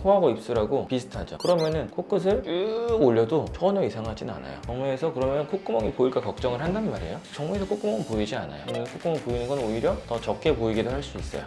코하고 입술하고 비슷하죠. 그러면은 코끝을 쭉 올려도 전혀 이상하진 않아요. 정면에서 그러면 콧구멍이 보일까 걱정을 한단 말이에요. 정면에서 콧구멍은 보이지 않아요. 콧구멍 보이는 건 오히려 더 적게 보이기도 할 수 있어요.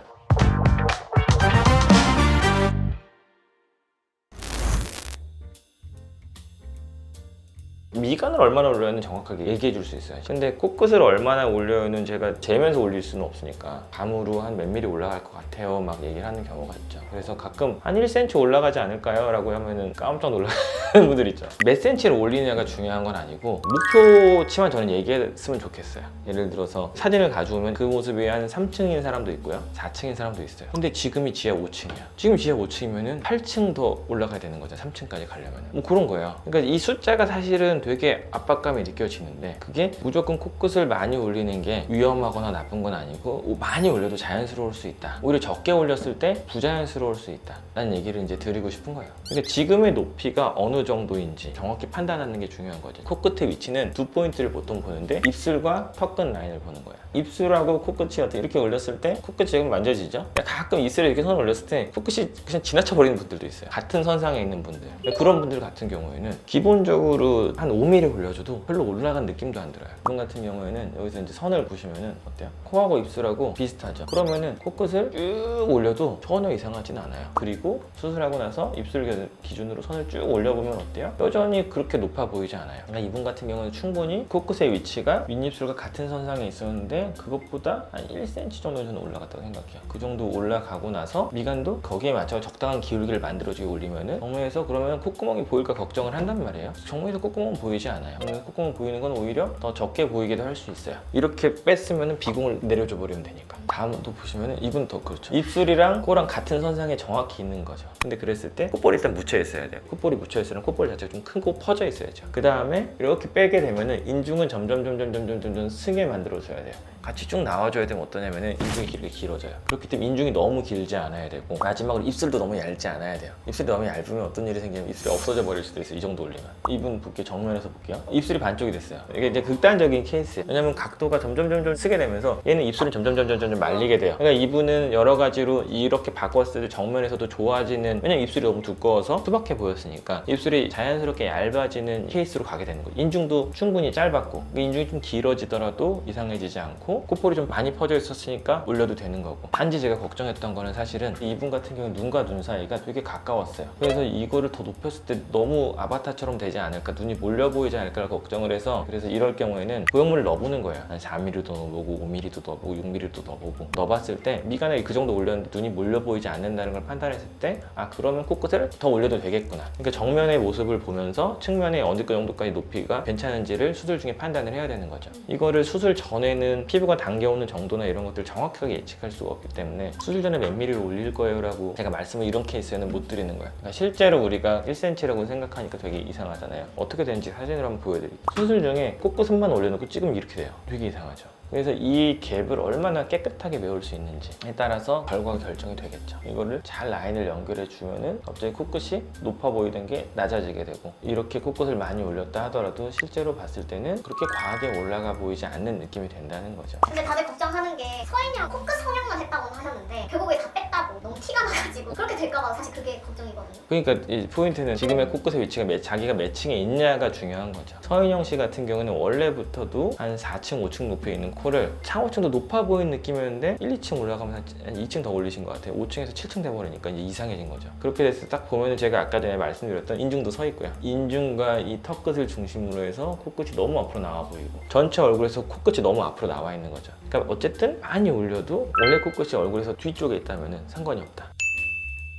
미간을 얼마나 올려야는 정확하게 얘기해 줄 수 있어요. 근데 코끝을 얼마나 올려야는 제가 재면서 올릴 수는 없으니까 감으로 한 몇 미리 올라갈 것 같아요 막 얘기를 하는 경우가 있죠. 그래서 가끔 한 1cm 올라가지 않을까요? 라고 하면은 깜짝 놀라는 분들 있죠. 몇 cm를 올리느냐가 중요한 건 아니고 목표치만 저는 얘기했으면 좋겠어요. 예를 들어서 사진을 가져오면 그 모습이 한 3층인 사람도 있고요 4층인 사람도 있어요. 근데 지금이 지하 5층이야. 지금 지하 5층이면은 8층 더 올라가야 되는 거죠. 3층까지 가려면 뭐 그런 거예요. 그러니까 이 숫자가 사실은 되게 압박감이 느껴지는데 그게 무조건 코끝을 많이 올리는 게 위험하거나 나쁜 건 아니고 많이 올려도 자연스러울 수 있다. 오히려 적게 올렸을 때 부자연스러울 수 있다 라는 얘기를 이제 드리고 싶은 거예요. 그러니까 지금의 높이가 어느 정도인지 정확히 판단하는 게 중요한 거지. 코끝의 위치는 두 포인트를 보통 보는데 입술과 턱끝 라인을 보는 거예요. 입술하고 코끝이 이렇게 올렸을 때 코끝이 지금 만져지죠? 가끔 입술에 이렇게 손을 올렸을 때 코끝이 그냥 지나쳐 버리는 분들도 있어요. 같은 선상에 있는 분들. 그런 분들 같은 경우에는 기본적으로 한 5mm 올려줘도 별로 올라간 느낌도 안 들어요. 이분 같은 경우에는 여기서 이제 선을 보시면은 어때요? 코하고 입술하고 비슷하죠? 그러면은 코끝을 쭉 올려도 전혀 이상하진 않아요. 그리고 수술하고 나서 입술 기준으로 선을 쭉 올려보면 어때요? 여전히 그렇게 높아 보이지 않아요. 그러니까 이분 같은 경우는 충분히 코끝의 위치가 윗입술과 같은 선상에 있었는데 그것보다 한 1cm 정도 저는 올라갔다고 생각해요. 그 정도 올라가고 나서 미간도 거기에 맞춰 적당한 기울기를 만들어주고 올리면은 정면에서 그러면 콧구멍이 보일까 걱정을 한단 말이에요. 정면에서 콧구멍은 보이지 않아요. 콧구멍 보이는 건 오히려 더 적게 보이기도 할 수 있어요. 이렇게 뺐으면 비공을 내려줘 버리면 되니까. 다음도 보시면은 이분 더 그렇죠. 입술이랑 코랑 같은 선상에 정확히 있는 거죠. 근데 그랬을 때 콧볼이 일단 묻혀 있어야 돼요. 콧볼이 묻혀 있으면 콧볼 자체가 좀 크고 퍼져 있어야죠. 그 다음에 이렇게 빼게 되면은 인중은 점점 승에 만들어줘야 돼요. 같이 쭉 나와줘야 되면 어떠냐면은 인중이 길어져요. 그렇기 때문에 인중이 너무 길지 않아야 되고 마지막으로 입술도 너무 얇지 않아야 돼요. 입술이 너무 얇으면 어떤 일이 생기면 입술이 없어져 버릴 수도 있어요. 이 정도 올리면. 이분 볼게요. 정면에서 볼게요. 입술이 반쪽이 됐어요. 이게 이제 극단적인 케이스예요. 왜냐면 각도가 점점 쓰게 되면서 얘는 입술은 점점 말리게 돼요. 그러니까 이분은 여러 가지로 이렇게 바꿨을 때 정면에서도 좋아지는, 왜냐면 입술이 너무 두꺼워서 투박해 보였으니까 입술이 자연스럽게 얇아지는 케이스로 가게 되는 거예요. 인중도 충분히 짧았고 인중이 좀 길어지더라도 이상해지지 않고 콧볼이 좀 많이 퍼져 있었으니까 올려도 되는 거고. 단지 제가 걱정했던 거는 사실은 이분 같은 경우는 눈과 눈 사이가 되게 가까웠어요. 그래서 이거를 더 높였을 때 너무 아바타처럼 되지 않을까, 눈이 몰려 보이지 않을까라고 걱정을 해서, 그래서 이럴 경우에는 보형물을 넣어보는 거예요. 한 4mm도 넣어보고 5mm도 넣어보고 6mm도 넣어보고 넣어봤을 때 미간에 그 정도 올렸는데 눈이 몰려 보이지 않는다는 걸 판단했을 때 그러면 코끝을 더 올려도 되겠구나. 그러니까 정면의 모습을 보면서 측면에 어느 정도까지 높이가 괜찮은지를 수술 중에 판단을 해야 되는 거죠. 이거를 수술 전에는 피부가 당겨오는 정도나 이런 것들을 정확하게 예측할 수가 없기 때문에 수술 전에 몇 mm를 올릴 거예요 라고 제가 말씀을 이런 케이스에는 못 드리는 거예요. 그러니까 실제로 우리가 1cm라고 생각하니까 되게 이상하잖아요. 어떻게 되는지 사진으로 한번 보여드릴게요. 수술 중에 코끝만 올려놓고 찍으면 이렇게 돼요. 되게 이상하죠. 그래서 이 갭을 얼마나 깨끗하게 메울 수 있는지에 따라서 결과가 결정이 되겠죠. 이거를 잘 라인을 연결해 주면은 갑자기 코끝이 높아 보이던 게 낮아지게 되고, 이렇게 코끝을 많이 올렸다 하더라도 실제로 봤을 때는 그렇게 과하게 올라가 보이지 않는 느낌이 된다는 거죠. 근데 다들 걱정하는 게 서인이랑 코끝 성형만 했다고 하셨는데 결국에 다 뺐다고 너무 티가 나가지고 그렇게 될까봐 사실 그게 걱정이거든요. 그러니까 이 포인트는 지금의 코끝의 위치가 자기가 몇 층에 있냐가 중요한 거죠. 서인영 씨 같은 경우는 원래부터도 한 4층, 5층 높이에 있는 코를 상호층도 높아 보이는 느낌이었는데 1, 2층 올라가면 한 2층 더 올리신 것 같아요. 5층에서 7층 돼버리니까 이제 이상해진 거죠. 그렇게 됐을 때 딱 보면은 제가 아까 전에 말씀드렸던 인중도 서 있고요. 인중과 이 턱끝을 중심으로 해서 코끝이 너무 앞으로 나와 보이고 전체 얼굴에서 코끝이 너무 앞으로 나와 있는 거죠. 그러니까 어쨌든 많이 올려도 원래 코끝이 얼굴에서 뒤쪽에 있다면은 상관이 없다.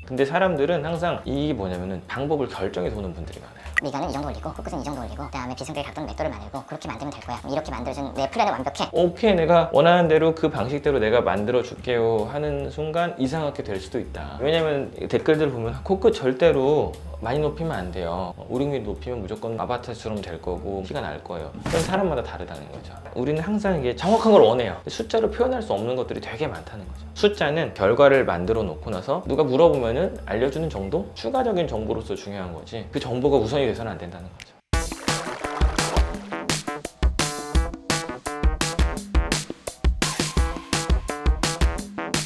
근데 사람들은 항상 이게 뭐냐면은 방법을 결정해서 오는 분들이 많아요. 미간은 이 정도 올리고 코끝은 이 정도 올리고 그다음에 비승들의 각도는 맥도를 만들고 그렇게 만들면 될 거야. 이렇게 만들어준 내 플랜은 완벽해. 오케이, 내가 원하는 대로 그 방식대로 내가 만들어 줄게요 하는 순간 이상하게 될 수도 있다. 왜냐면 댓글들 보면 코끝 절대로 많이 높이면 안 돼요. 5~6mm 높이면 무조건 아바타처럼 될 거고 티가 날 거예요. 그건 사람마다 다르다는 거죠. 우리는 항상 이게 정확한 걸 원해요. 숫자로 표현할 수 없는 것들이 되게 많다는 거죠. 숫자는 결과를 만들어 놓고 나서 누가 물어보면은 알려주는 정도? 추가적인 정보로서 중요한 거지 그 정보가 우선이 돼서는 안 된다는 거죠.